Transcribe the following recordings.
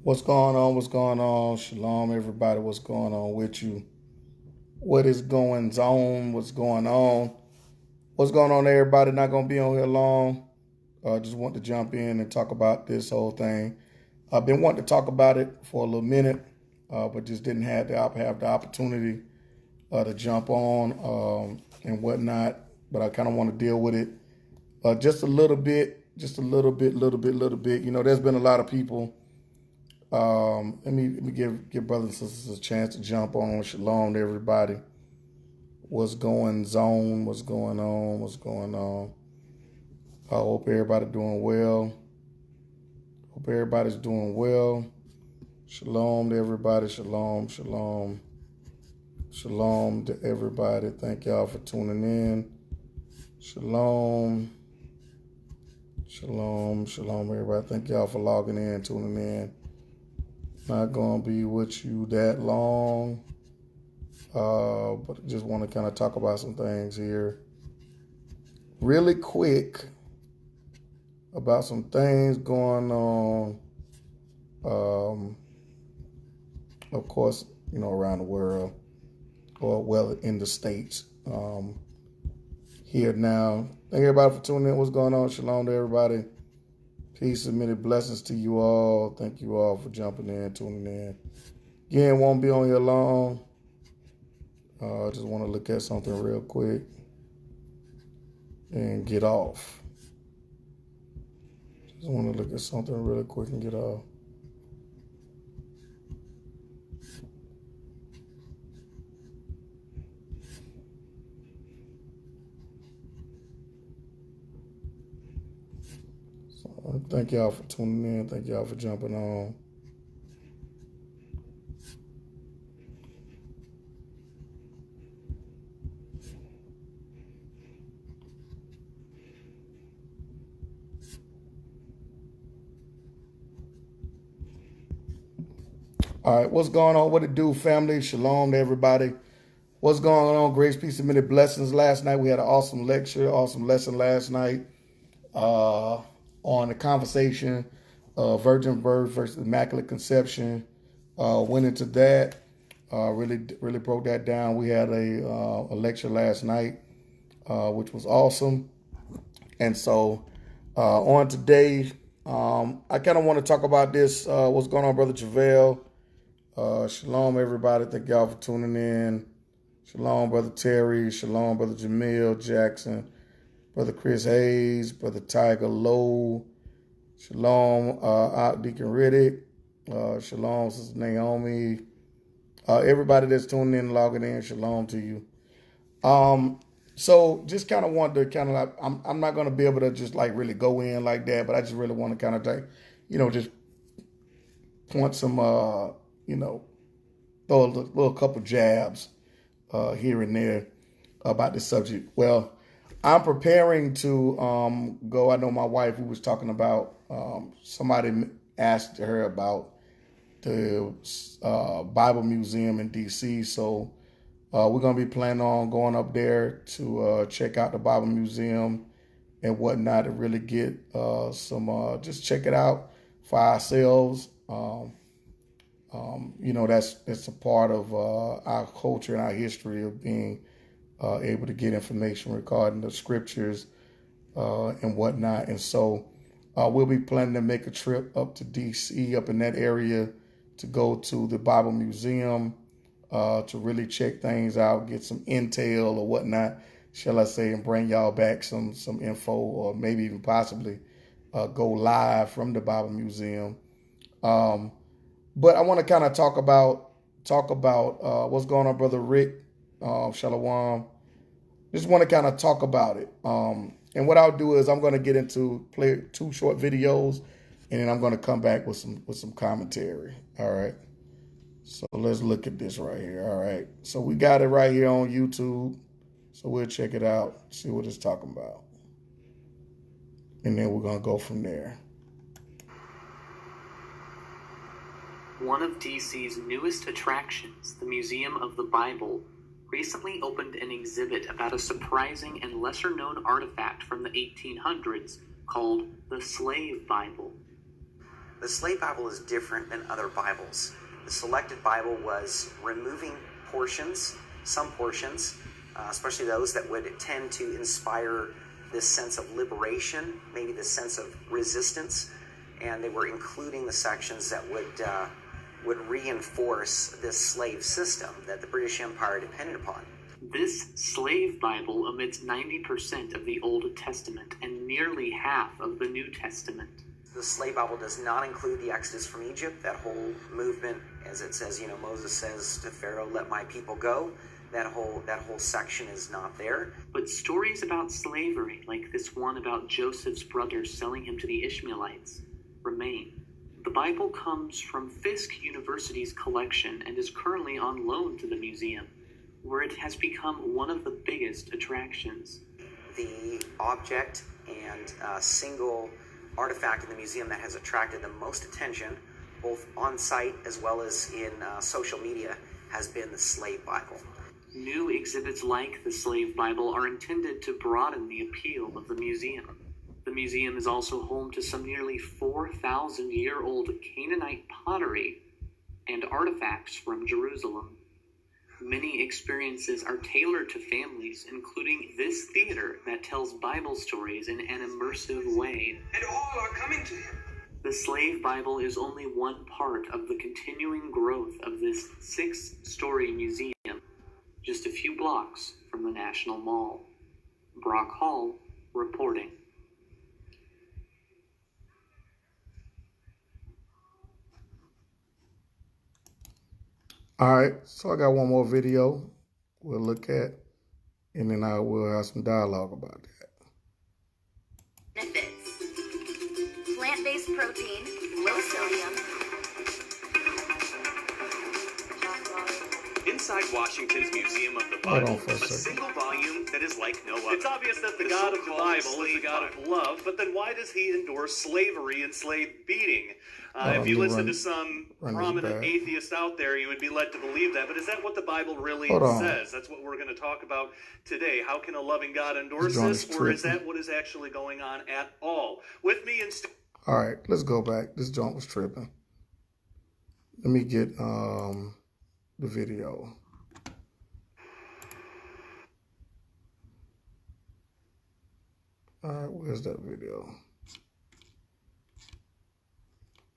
What's going on? What's going on? Shalom, everybody. What's going on with you? What is going on? What's going on? What's going on, everybody? Not going to be on here long. Just want to jump in and talk about this whole thing. I've been wanting to talk about it for a little minute, but just didn't have the opportunity to jump on and whatnot. But I kind of want to deal with it just a little bit. You know, there's been a lot of people. Let me give brothers and sisters a chance to jump on. Shalom to everybody. What's going on? What's going on? What's going on? I hope everybody doing well. Hope everybody's doing well. Shalom to everybody. Shalom, shalom. Shalom to everybody. Thank y'all for tuning in. Shalom. Shalom, shalom, everybody. Thank y'all for logging in, tuning in. Not going to be with you that long, but I just want to kind of talk about some things here really quick about some things going on, of course, you know, around the world, or well, in the States. Here now. Thank everybody for tuning in. What's going on? Shalom to everybody. Peace and many blessings to you all. Thank you all for jumping in, tuning in. Again, won't be on here long. Just want to look at something real quick and get off. Just want to look at something really quick and get off. Thank y'all for tuning in. Thank y'all for jumping on. All right, what's going on? What it do, family? Shalom to everybody. What's going on? Grace, peace, and many blessings. Last night we had an awesome lecture, awesome lesson last night on the conversation of virgin birth versus immaculate conception. Went into that. Really broke that down. We had a lecture last night, which was awesome. And so on today, I kind of want to talk about this. What's going on, Brother JaVale? Shalom, everybody. Thank y'all for tuning in. Shalom, Brother Terry. Shalom, Brother Jamil Jackson. Brother Chris Hayes. Brother Tiger Lowe. Shalom, Deacon Riddick. Shalom, Sister Naomi. Everybody that's tuning in, logging in, shalom to you. So just kind of wanted to like, I'm not going to be able to just like really go in like that, but I just really want to kind of like, you know, just point some, you know, throw a little couple jabs here and there about this subject. Well, I'm preparing to go. I know my wife, who was talking about, somebody asked her about the Bible Museum in D.C., so we're going to be planning on going up there to check out the Bible Museum and whatnot, to really get some, just check it out for ourselves. You know, that's a part of our culture and our history of being able to get information regarding the scriptures and whatnot. And so we'll be planning to make a trip up to D.C., up in that area, to go to the Bible Museum, to really check things out, get some intel or whatnot, shall I say, and bring y'all back some info, or maybe even possibly go live from the Bible Museum. But I want to kind of talk about what's going on, Brother Rick, Shalom. Just want to kind of talk about it. And what I'll do is I'm going to get into play 2 short videos, and then I'm going to come back with some commentary. All right. So let's look at this right here. All right. So we got it right here on YouTube. So we'll check it out, see what it's talking about. And then we're going to go from there. One of DC's newest attractions, the Museum of the Bible, recently opened an exhibit about a surprising and lesser-known artifact from the 1800s called the Slave Bible. The Slave Bible is different than other Bibles. The Selected Bible was removing portions, some portions, especially those that would tend to inspire this sense of liberation, maybe this sense of resistance, and they were including the sections that would reinforce this slave system that the British Empire depended upon. This Slave Bible omits 90% of the Old Testament and nearly half of the New Testament. The Slave Bible does not include the Exodus from Egypt, that whole movement, as it says, Moses says to Pharaoh, "Let my people go." That whole section is not there. But stories about slavery, like this one about Joseph's brothers selling him to the Ishmaelites, remain. The Bible comes from Fisk University's collection and is currently on loan to the museum, where it has become one of the biggest attractions. The object and single artifact in the museum that has attracted the most attention, both on site as well as in social media, has been the Slave Bible. New exhibits like the Slave Bible are intended to broaden the appeal of the museum. The museum is also home to some nearly 4,000-year-old Canaanite pottery and artifacts from Jerusalem. Many experiences are tailored to families, including this theater that tells Bible stories in an immersive way. And all are coming to him. The Slave Bible is only one part of the continuing growth of this 6-story museum, just a few blocks from the National Mall. Brock Hall reporting. All right, so I got one more video we'll look at, and then I will have some dialogue about that. Benefits: plant-based protein, low sodium. Inside Washington's Museum of the Bible, a single volume that is like no other. It's obvious that the God of the Bible is a God of love, but then why does he endorse slavery and slave beating? If you listen to some prominent atheist out there, you would be led to believe that. But is that what the Bible really says? That's what we're going to talk about today. How can a loving God endorse this, or is that what is actually going on at all? With me instead. All right, let's go back. This joint was tripping. Let me get the video. All right, where's that video?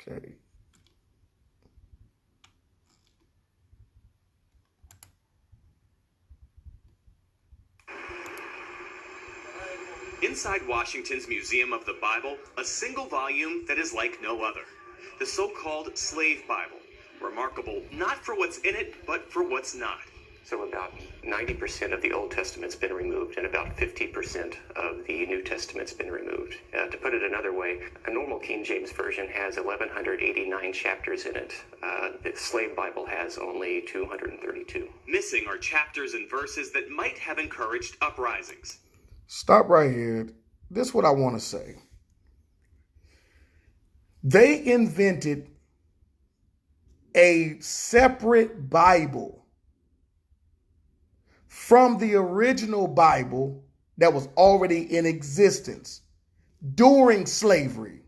Okay. Inside Washington's Museum of the Bible, a single volume that is like no other. The so-called Slave Bible. Remarkable not for what's in it, but for what's not. So about 90% of the Old Testament's been removed, and about 50% of the New Testament's been removed. To put it another way, a normal King James Version has 1,189 chapters in it. The Slave Bible has only 232. Missing are chapters and verses that might have encouraged uprisings. Stop right here. This is what I want to say. They invented a separate Bible from the original Bible that was already in existence during slavery.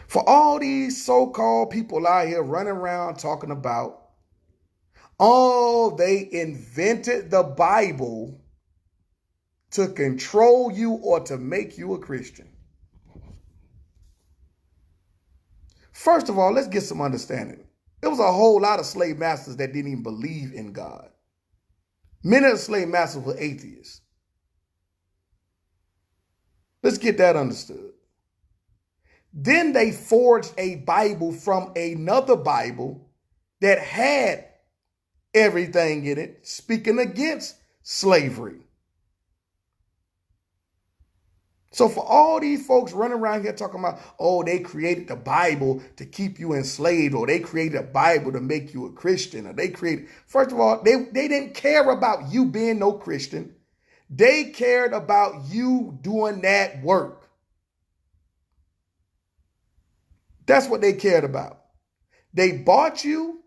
For all these so-called people out here running around talking about, oh, they invented the Bible to control you or to make you a Christian. First of all, let's get some understanding. There was a whole lot of slave masters that didn't even believe in God. Many of the slave masters were atheists. Let's get that understood. Then they forged a Bible from another Bible that had everything in it, speaking against slavery. So for all these folks running around here talking about, oh, they created the Bible to keep you enslaved, or they created a Bible to make you a Christian, or they created, first of all, they didn't care about you being no Christian. They cared about you doing that work. That's what they cared about. They bought you.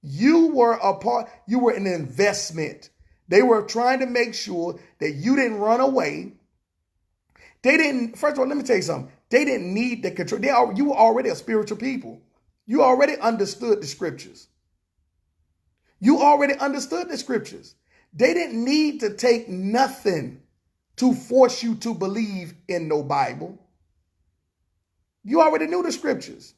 You were a part, you were an investment. They were trying to make sure that you didn't run away. They didn't, first of all, let me tell you something. They didn't need the control. You were already a spiritual people. You already understood the scriptures. You already understood the scriptures. They didn't need to take nothing to force you to believe in no Bible. You already knew the scriptures.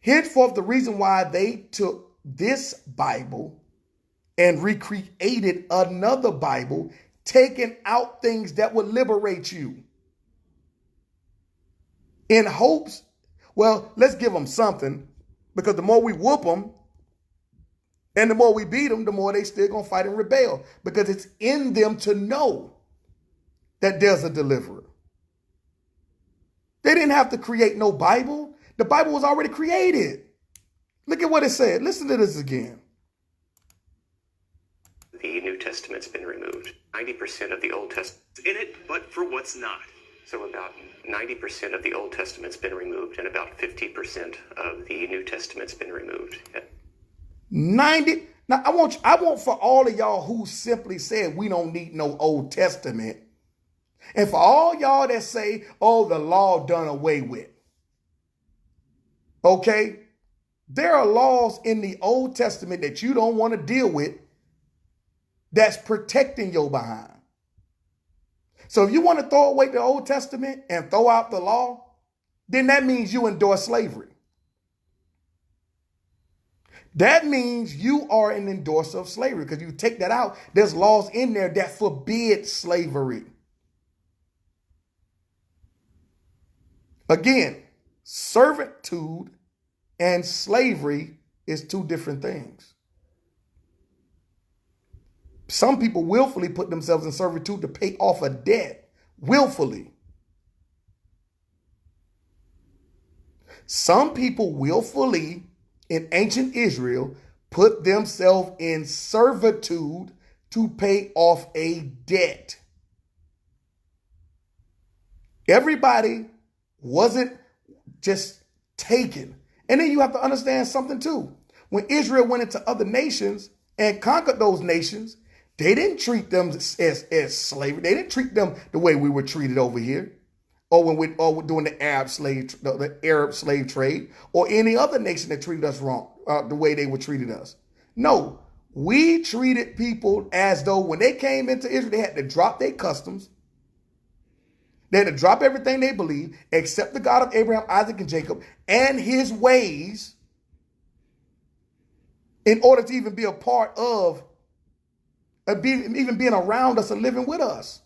Henceforth, the reason why they took this Bible and recreated another Bible, taking out things that would liberate you. In hopes, well, let's give them something, because the more we whoop them and the more we beat them, the more they still gonna fight and rebel, because it's in them to know that there's a deliverer. They didn't have to create no Bible. The Bible was already created. Look at what it said. Listen to this again. The New Testament's been removed. 90% of the Old Testament In it, but for what's not. So about 90% of the Old Testament's been removed, and about 50% of the New Testament's been removed. 90. Now I want for all of y'all who simply said we don't need no Old Testament, and for all y'all that say, oh, the law done away with. Okay, there are laws in the Old Testament that you don't want to deal with that's protecting your behind. So if you want to throw away the Old Testament and throw out the law, then that means you endorse slavery. That means you are an endorser of slavery, because you take that out, there's laws in there that forbid slavery. Again, servitude and slavery is two different things. Some people willfully put themselves in servitude to pay off a debt. Willfully. Some people willfully in ancient Israel put themselves in servitude to pay off a debt. Everybody wasn't just taken. And then you have to understand something too. When Israel went into other nations and conquered those nations, they didn't treat them as slavery. They didn't treat them the way we were treated over here, or when we're doing the Arab slave trade, or any other nation that treated us wrong, the way they were treated us. No, we treated people as though when they came into Israel, they had to drop their customs. They had to drop everything they believed, accept the God of Abraham, Isaac, and Jacob, and his ways, in order to even be a part of, even being around us and living with us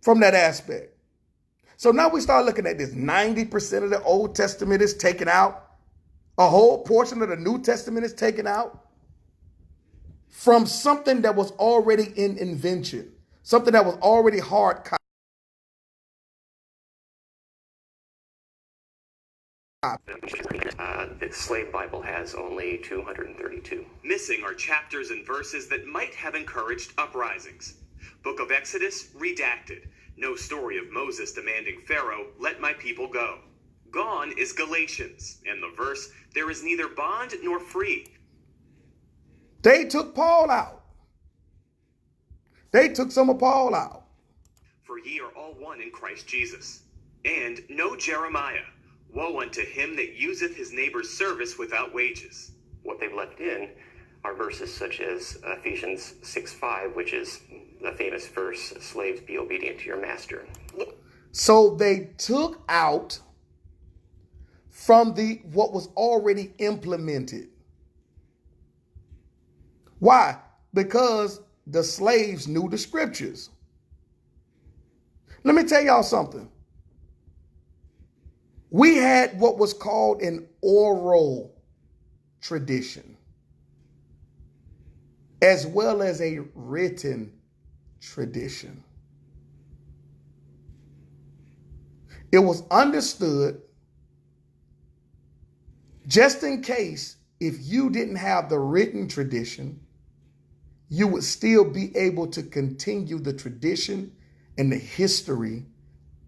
from that aspect. So now we start looking at this. 90% of the Old Testament is taken out. A whole portion of the New Testament is taken out from something that was already in invention, something that was already hard copy. The slave Bible has only 232. Missing are chapters and verses that might have encouraged uprisings. Book of Exodus, redacted. No story of Moses demanding Pharaoh, let my people go. Gone is Galatians, and the verse, there is neither bond nor free. They took Paul out. They took some of Paul out. For ye are all one in Christ Jesus. And no Jeremiah. Woe unto him that useth his neighbor's service without wages. What they've left in are verses such as Ephesians 6:5, which is the famous verse, slaves, be obedient to your master. So they took out from what was already implemented. Why? Because the slaves knew the scriptures. Let me tell y'all something. We had what was called an oral tradition, as well as a written tradition. It was understood, just in case, if you didn't have the written tradition, you would still be able to continue the tradition and the history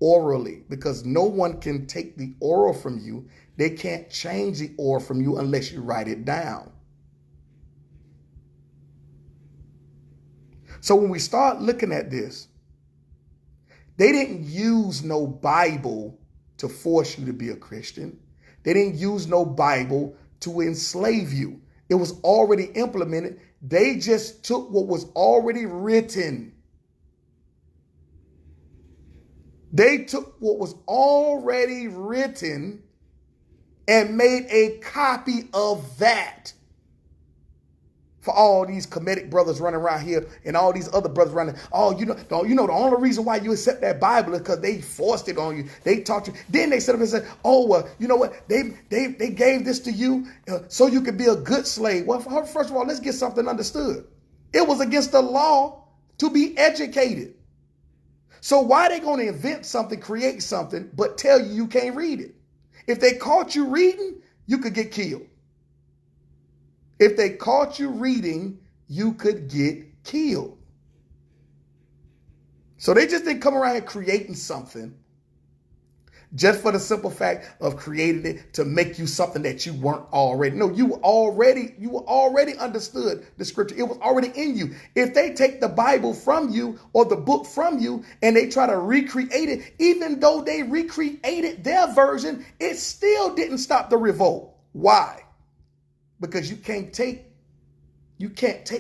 orally, because no one can take the oral from you. They can't change the oral from you unless you write it down. So when we start looking at this, They didn't use no Bible to force you to be a Christian. They didn't use no Bible to enslave you. It was already implemented. They just took what was already written. They took what was already written and made a copy of that. For all these Kemetic brothers running around here and all these other brothers running. Oh, the only reason why you accept that Bible is because they forced it on you. They taught you. Then they set up and said, oh, well, you know what? They gave this to you so you could be a good slave. Well, first of all, let's get something understood. It was against the law to be educated. So why are they going to invent something, create something, but tell you can't read it? If they caught you reading, you could get killed. If they caught you reading, you could get killed. So they just didn't come around here creating something just for the simple fact of creating it to make you something that you weren't already. No, you were already understood the scripture. It was already in you. If they take the Bible from you or the book from you and they try to recreate it, even though they recreated their version, it still didn't stop the revolt. Why? Because you can't take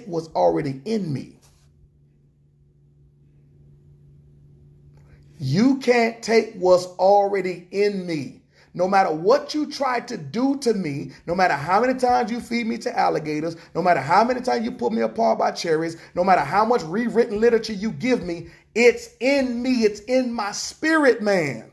what's already in me. You can't take what's already in me. No matter what you try to do to me, no matter how many times you feed me to alligators, no matter how many times you pull me apart by cherries, no matter how much rewritten literature you give me, it's in me. It's in my spirit, man.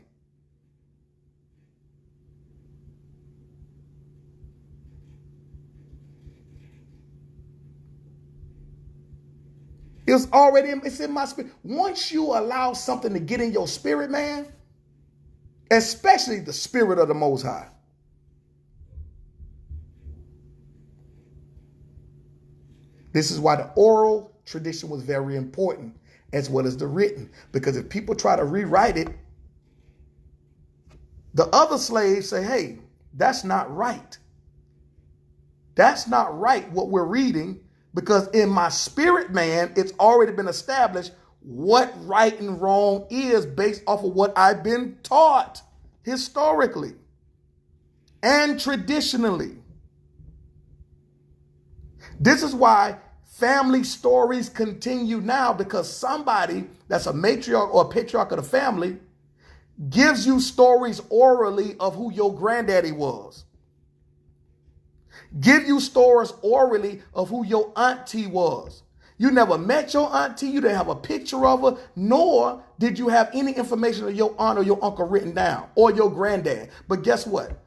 It's in my spirit. Once you allow something to get in your spirit, man, especially the spirit of the Most High, this is why the oral tradition was very important as well as the written. Because if people try to rewrite it, the other slaves say, hey, that's not right. That's not right what we're reading. Because in my spirit, man, it's already been established what right and wrong is based off of what I've been taught historically and traditionally. This is why family stories continue now, because somebody that's a matriarch or a patriarch of the family gives you stories orally of who your granddaddy was. Give you stories orally of who your auntie was. You never met your auntie. You didn't have a picture of her, nor did you have any information of your aunt or your uncle written down or your granddad. But guess what?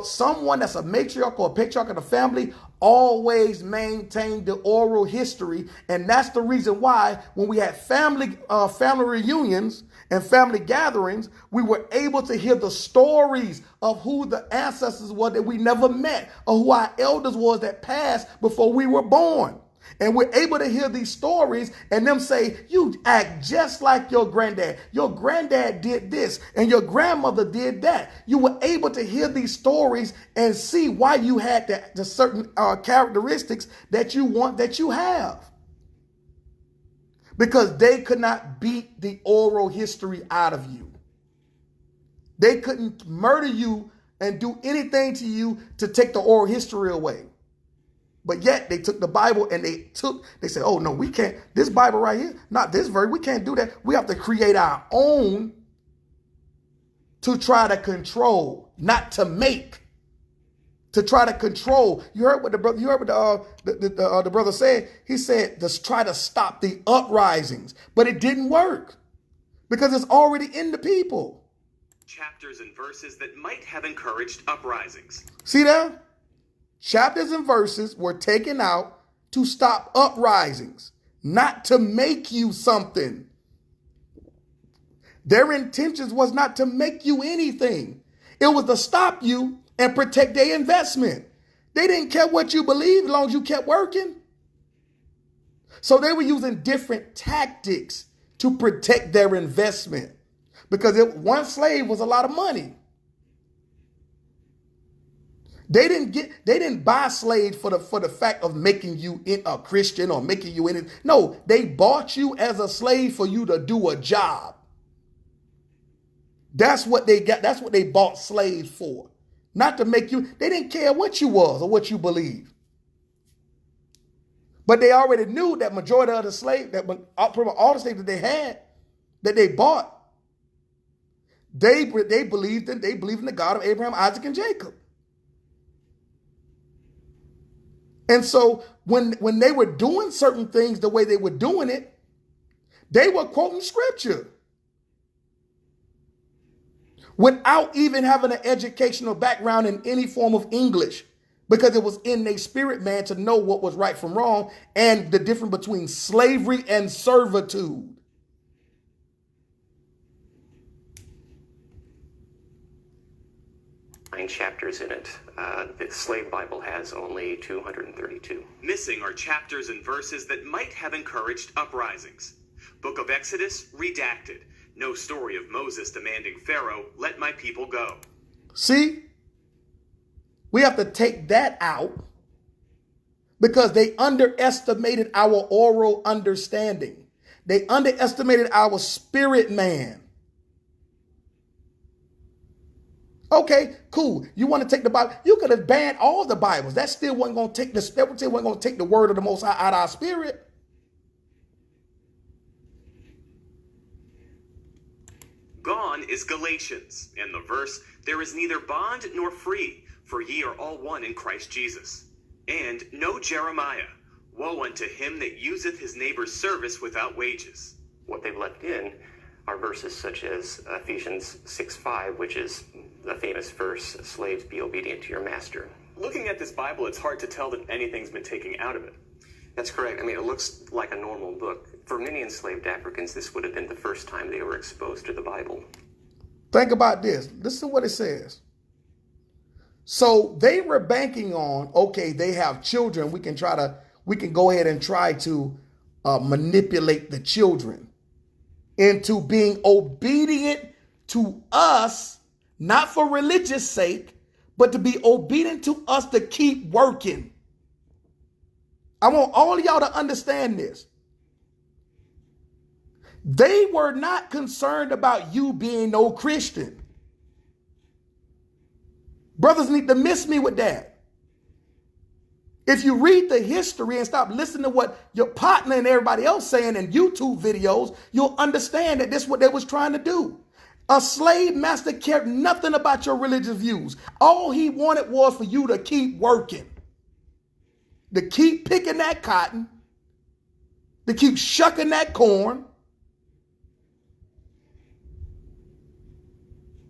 Someone that's a matriarch or a patriarch of the family always maintained the oral history. And that's the reason why when we had family reunions and family gatherings, we were able to hear the stories of who the ancestors were that we never met, or who our elders was that passed before we were born. And we're able to hear these stories and them say, you act just like your granddad. Your granddad did this and your grandmother did that. You were able to hear these stories and see why you had the certain characteristics that you have. Because they could not beat the oral history out of you. They couldn't murder you and do anything to you to take the oral history away. But yet they took the Bible and they said, oh no, we can't, this Bible right here, not this verse, we can't do that. We have to create our own to try to control, not to make. To try to control. You heard what the brother said? He said, just try to stop the uprisings. But it didn't work because it's already in the people. Chapters and verses that might have encouraged uprisings. See that? Chapters and verses were taken out to stop uprisings, not to make you something. Their intentions was not to make you anything. It was to stop you and protect their investment. They didn't care what you believed as long as you kept working. So they were using different tactics to protect their investment, because one slave was a lot of money. They didn't buy slaves for the fact of making you a Christian or making you anything. No, they bought you as a slave for you to do a job. That's what they got. That's what they bought slaves for. Not to make you, they didn't care what you was or what you believed. But they already knew that majority of the slaves, that all the slaves that they had, that they bought, they believed in the God of Abraham, Isaac, and Jacob. And so when they were doing certain things the way they were doing it, they were quoting scripture without even having an educational background in any form of English, because it was in their spirit, man, to know what was right from wrong and the difference between slavery and servitude. Nine chapters in it. The slave Bible has only 232. Missing are chapters and verses that might have encouraged uprisings. Book of Exodus, redacted. No story of Moses demanding Pharaoh, let my people go. See? We have to take that out because they underestimated our oral understanding. They underestimated our spirit man. Okay, cool. You want to take the Bible? You could have banned all the Bibles. That still wasn't going to take the word of the Most High out of our spirit. Gone is Galatians, and the verse, there is neither bond nor free, for ye are all one in Christ Jesus. And no Jeremiah, woe unto him that useth his neighbor's service without wages. What they've left in are verses such as Ephesians 6:5, which is the famous verse, slaves, be obedient to your master. Looking at this Bible, it's hard to tell that anything's been taken out of it. That's correct. I mean, it looks like a normal book. For many enslaved Africans, this would have been the first time they were exposed to the Bible. Think about this. Listen to what it says. So they were banking on, okay, they have children. We can go ahead and try to manipulate the children into being obedient to us, not for religious sake, but to be obedient to us to keep working. I want all of y'all to understand this. They were not concerned about you being no Christian. Brothers need to miss me with that. If you read the history and stop listening to what your partner and everybody else saying in YouTube videos, you'll understand that this is what they was trying to do. A slave master cared nothing about your religious views. All he wanted was for you to keep working, to keep picking that cotton, to keep shucking that corn.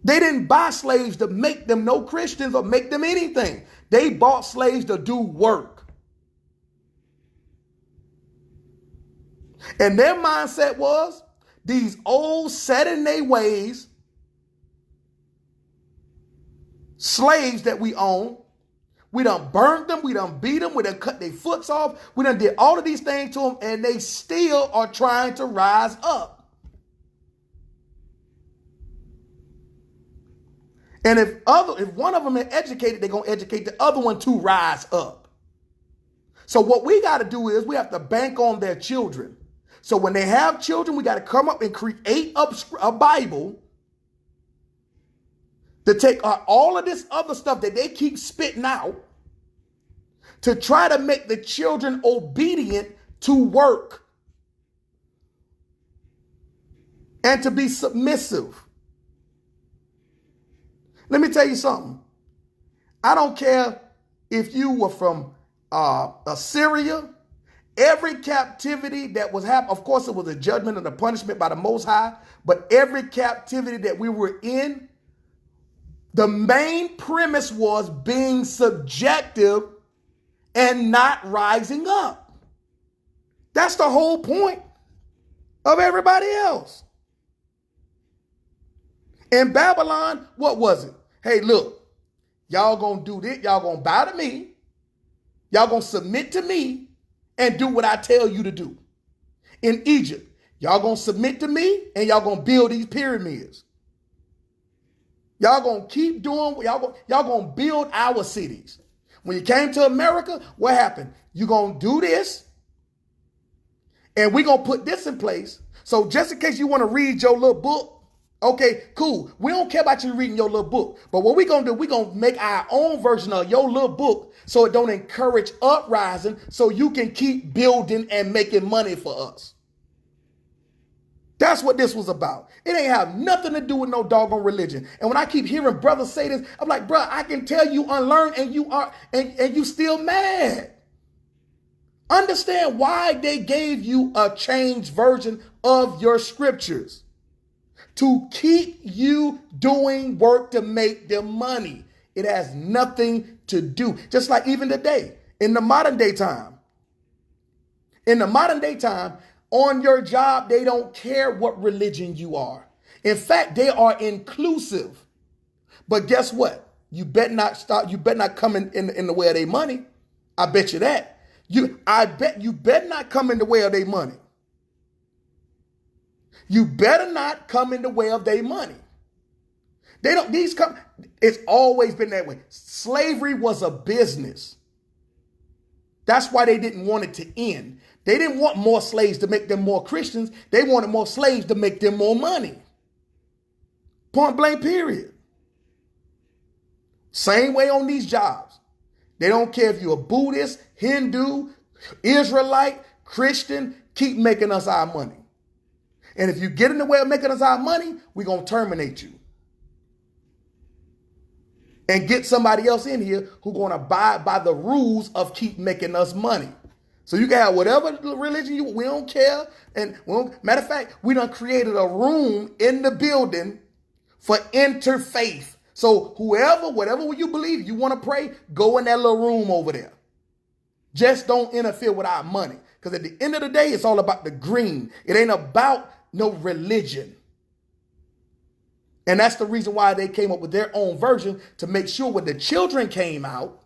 They didn't buy slaves to make them no Christians or make them anything. They bought slaves to do work. And their mindset was, these old set in their ways slaves that we own, we done burned them, we done beat them, we done cut their foots off, we done did all of these things to them, and they still are trying to rise up. And if one of them is educated, they're going to educate the other one to rise up. So what we got to do is we have to bank on their children. So when they have children, we got to come up and create a Bible to take all of this other stuff that they keep spitting out to try to make the children obedient to work and to be submissive. Let me tell you something. I don't care if you were from Assyria. Every captivity that was happening, of course, it was a judgment and a punishment by the Most High, but every captivity that we were in, the main premise was being subjective and not rising up. That's the whole point of everybody else. In Babylon, what was it? Hey, look, y'all gonna do this. Y'all gonna bow to me. Y'all gonna submit to me and do what I tell you to do. In Egypt, y'all gonna submit to me and y'all gonna build these pyramids. Y'all gonna keep doing, y'all gonna build our cities. When you came to America, what happened? You gonna do this and we gonna put this in place. So just in case you wanna read your little book Okay, cool. We don't care about you reading your little book. But what we're going to do, we're going to make our own version of your little book so it don't encourage uprising so you can keep building and making money for us. That's what this was about. It ain't have nothing to do with no doggone religion. And when I keep hearing brothers say this, I'm like, bro, I can tell you unlearned and you are, and you still mad. Understand why they gave you a changed version of your scriptures. To keep you doing work to make them money. It has nothing to do. Just like even today, in the modern day time. In the modern day time, on your job, they don't care what religion you are. In fact, they are inclusive. But guess what? You better not come in the way of their money. I bet you that. I bet you better not come in the way of their money. You better not come in the way of their money. It's always been that way. Slavery was a business. That's why they didn't want it to end. They didn't want more slaves to make them more Christians. They wanted more slaves to make them more money. Point blank, period. Same way on these jobs. They don't care if you're a Buddhist, Hindu, Israelite, Christian, keep making us our money. And if you get in the way of making us our money, we're going to terminate you. And get somebody else in here who's going to abide by the rules of keep making us money. So you can have whatever religion we don't care. And matter of fact, we done created a room in the building for interfaith. So whatever you believe, you want to pray, go in that little room over there. Just don't interfere with our money. Because at the end of the day, it's all about the green. It ain't about no religion. And that's the reason why they came up with their own version, to make sure when the children came out,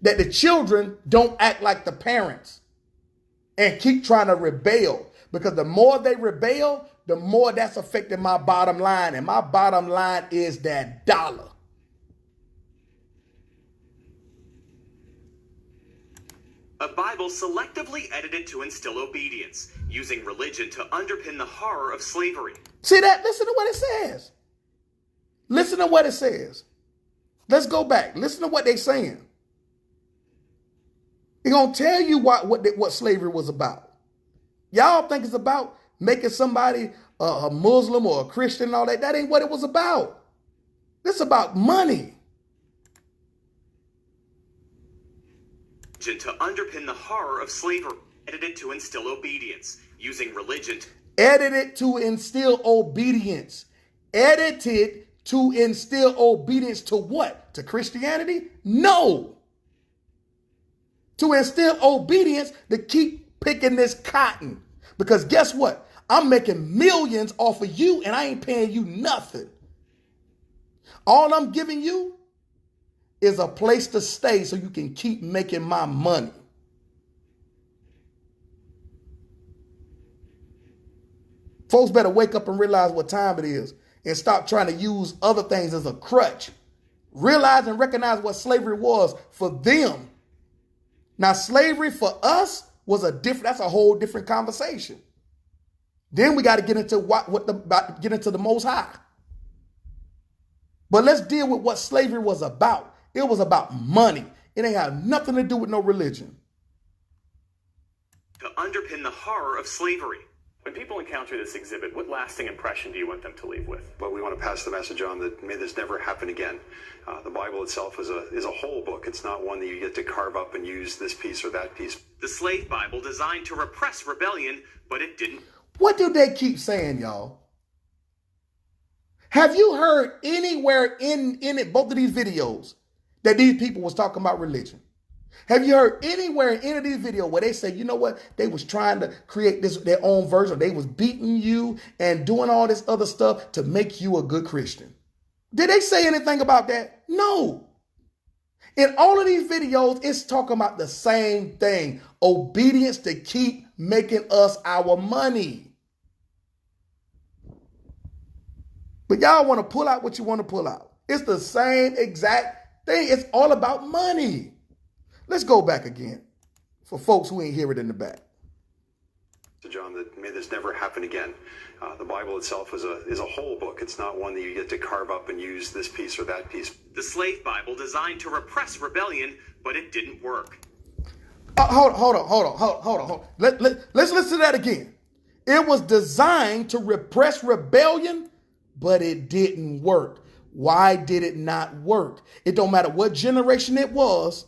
that the children don't act like the parents and keep trying to rebel. Because the more they rebel, the more that's affecting my bottom line. And my bottom line is that dollar. A Bible selectively edited to instill obedience, using religion to underpin the horror of slavery. See that? Listen to what it says. Listen to what it says. Let's go back. Listen to what they're saying. They're going to tell you what slavery was about. Y'all think it's about making somebody a Muslim or a Christian and all that. That ain't what it was about. This is about money. To underpin the horror of slavery, edited to instill obedience, using religion. Edited to instill obedience. Edited to instill obedience to what? To Christianity? No. To instill obedience to keep picking this cotton. Because guess what? I'm making millions off of you and I ain't paying you nothing. All I'm giving you is a place to stay so you can keep making my money. Folks better wake up and realize what time it is and stop trying to use other things as a crutch. Realize and recognize what slavery was for them. Now, slavery for us was that's a whole different conversation. Then we got to get into get into the Most High. But let's deal with what slavery was about. It was about money. It ain't have nothing to do with no religion. To underpin the horror of slavery. When people encounter this exhibit, what lasting impression do you want them to leave with? Well, we want to pass the message on that may this never happen again. The Bible itself is a whole book. It's not one that you get to carve up and use this piece or that piece. The slave Bible designed to repress rebellion, but it didn't. What do they keep saying, y'all? Have you heard anywhere in both of these videos that these people was talking about religion? Have you heard anywhere in any of these videos where they say, you know what, they was trying to create their own version. They was beating you and doing all this other stuff to make you a good Christian? Did they say anything about that? No. In all of these videos, it's talking about the same thing. Obedience to keep making us our money. But y'all want to pull out what you want to pull out. It's the same exact thing. It's all about money. Let's go back again for folks who ain't hear it in the back. So John, that may this never happen again. The Bible itself is a whole book. It's not one that you get to carve up and use this piece or that piece. The slave Bible designed to repress rebellion, but it didn't work. Hold on. Let's listen to that again. It was designed to repress rebellion, but it didn't work. Why did it not work? It don't matter what generation it was.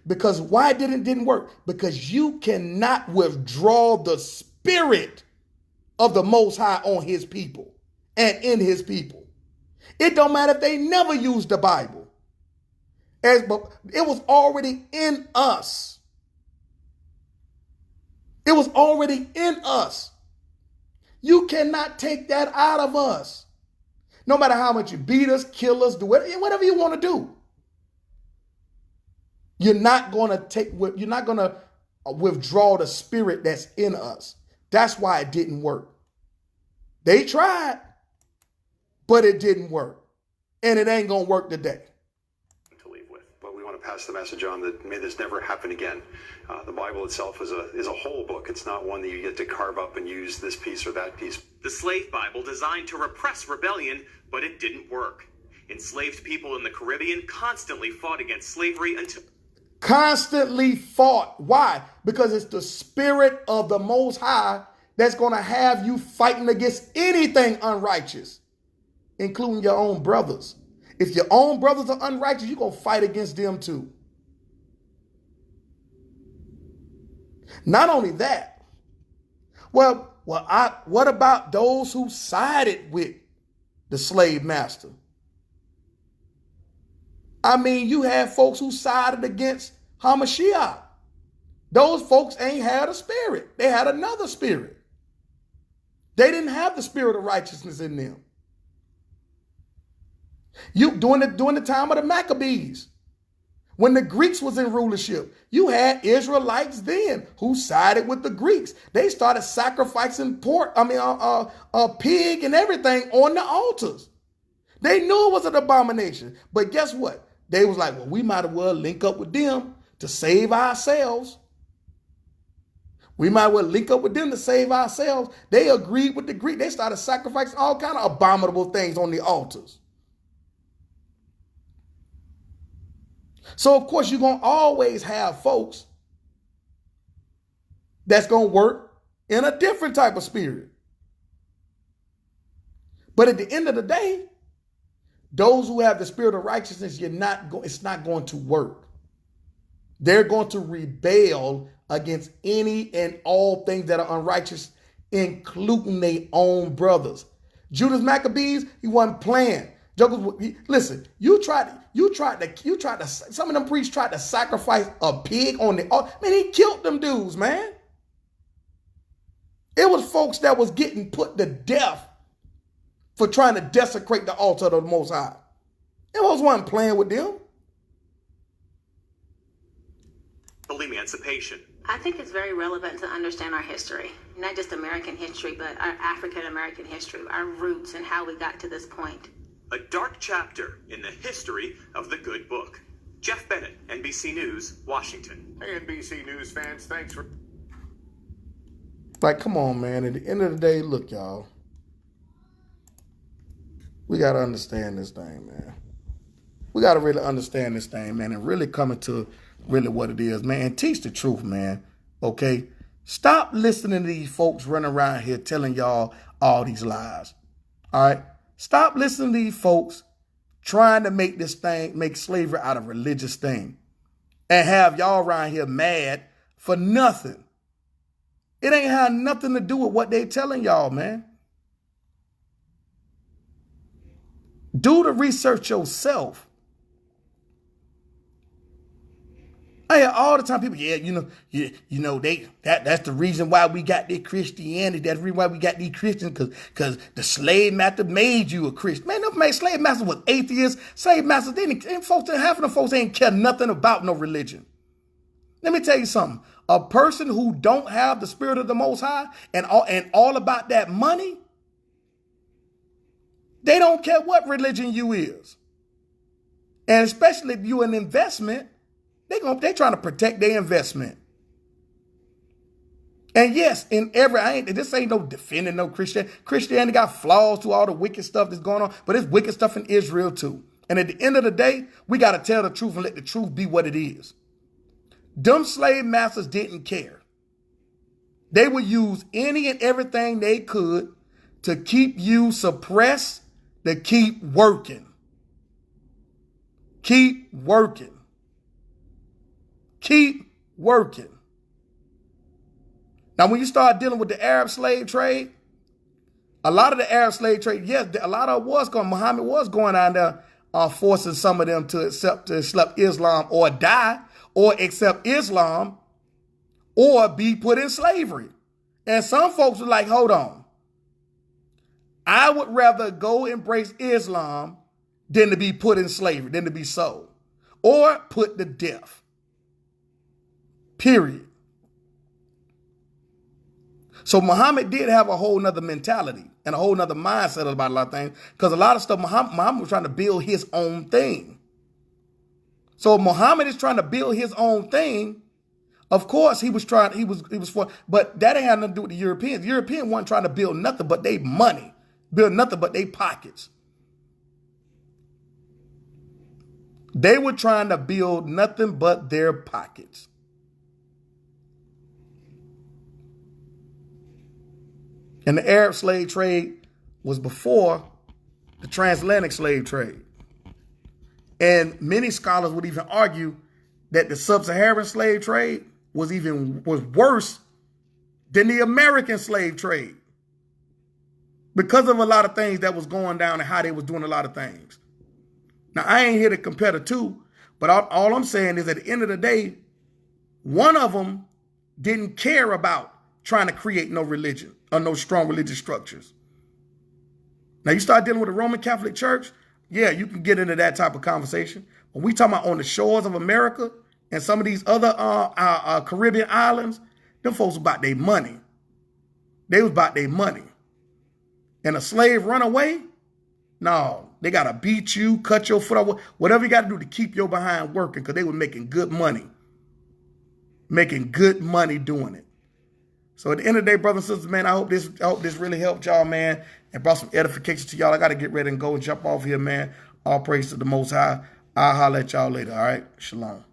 Because why didn't work? Because you cannot withdraw the spirit of the Most High on his people and in his people. It don't matter if they never used the Bible. It was already in us. It was already in us. You cannot take that out of us. No matter how much you beat us, kill us, do whatever you want to do. You're not going to withdraw the spirit that's in us. That's why it didn't work. They tried, but it didn't work. And it ain't going to work today. To leave with. But we want to pass the message on that may this never happen again. The Bible itself is a whole book. It's not one that you get to carve up and use this piece or that piece. The slave Bible designed to repress rebellion, but it didn't work. Enslaved people in the Caribbean constantly fought against slavery until... Constantly fought. Why? Because it's the spirit of the Most High that's going to have you fighting against anything unrighteous, including your own brothers. If your own brothers are unrighteous, you're going to fight against them too. Not only that, what about those who sided with the slave master? I mean, you had folks who sided against Hamashiach. Those folks ain't had a spirit. They had another spirit. They didn't have the spirit of righteousness in them. During the time of the Maccabees, when the Greeks was in rulership, you had Israelites then who sided with the Greeks. They started sacrificing a pig and everything on the altars. They knew it was an abomination. But guess what? They was like, well, we might as well link up with them to save ourselves. We might as well link up with them to save ourselves. They agreed with the Greeks. They started sacrificing all kind of abominable things on the altars. So, of course, you're going to always have folks that's going to work in a different type of spirit. But at the end of the day, those who have the spirit of righteousness, it's not going to work. They're going to rebel against any and all things that are unrighteous, including their own brothers. Judas Maccabees, he wasn't playing. Listen, some of them priests tried to sacrifice a pig on the altar. Man, he killed them dudes, man. It was folks that was getting put to death for trying to desecrate the altar of the Most High. It wasn't playing with them. Emancipation. I think it's very relevant to understand our history, not just American history, but our African American history, our roots, and how we got to this point. A dark chapter in the history of the good book. Jeff Bennett, NBC News, Washington. Hey, NBC News fans, thanks for... Like, come on, man. At the end of the day, look, y'all. We got to understand this thing, man. We got to really understand this thing, man, and really come into really what it is, man. And teach the truth, man, okay? Stop listening to these folks running around here telling y'all all these lies, all right? Stop listening to these folks trying to make slavery out of a religious thing and have y'all around here mad for nothing. It ain't had nothing to do with what they telling y'all, man. Do the research yourself. I hear all the time people, that's the reason why we got this Christianity. That's the reason why we got these Christians, because the slave master made you a Christian. Man, no slave master was atheists. Slave masters, half of the folks ain't care nothing about no religion. Let me tell you something. A person who don't have the spirit of the Most High and all about that money, they don't care what religion you is. And especially if you're an investment, they trying to protect their investment. And yes, this ain't no defending no Christian. Christianity got flaws to all the wicked stuff that's going on, but it's wicked stuff in Israel too. And at the end of the day, we got to tell the truth and let the truth be what it is. Them slave masters didn't care. They would use any and everything they could to keep you suppressed, to keep working. Keep working. Keep working. Now, when you start dealing with the Arab slave trade, a lot of the Arab slave trade, yes, a lot of it was going, Muhammad was going down there forcing some of them to accept Islam or die or accept Islam or be put in slavery. And some folks were like, hold on. I would rather go embrace Islam than to be put in slavery, than to be sold or put to death. Period. So Muhammad did have a whole nother mentality and a whole nother mindset about a lot of things, because a lot of stuff Muhammad was trying to build his own thing. So Muhammad is trying to build his own thing. Of course, he was for, but that ain't had nothing to do with the Europeans. The Europeans weren't trying to build nothing but their money, build nothing but their pockets. They were trying to build nothing but their pockets. And the Arab slave trade was before the transatlantic slave trade. And many scholars would even argue that the sub-Saharan slave trade was worse than the American slave trade because of a lot of things that was going down and how they was doing a lot of things. Now, I ain't here to compare the two, but all I'm saying is at the end of the day, one of them didn't care about trying to create no religion or no strong religious structures. Now, you start dealing with the Roman Catholic Church, yeah, you can get into that type of conversation. When we talking about on the shores of America and some of these other Caribbean islands, them folks about their money. They was about their money. And a slave run away? No, they got to beat you, cut your foot off, whatever you got to do to keep your behind working, because they were making good money. Making good money doing it. So at the end of the day, brothers and sisters, man, I hope this really helped y'all, man, and brought some edification to y'all. I got to get ready and go and jump off here, man. All praise to the Most High. I'll holler at y'all later, all right? Shalom.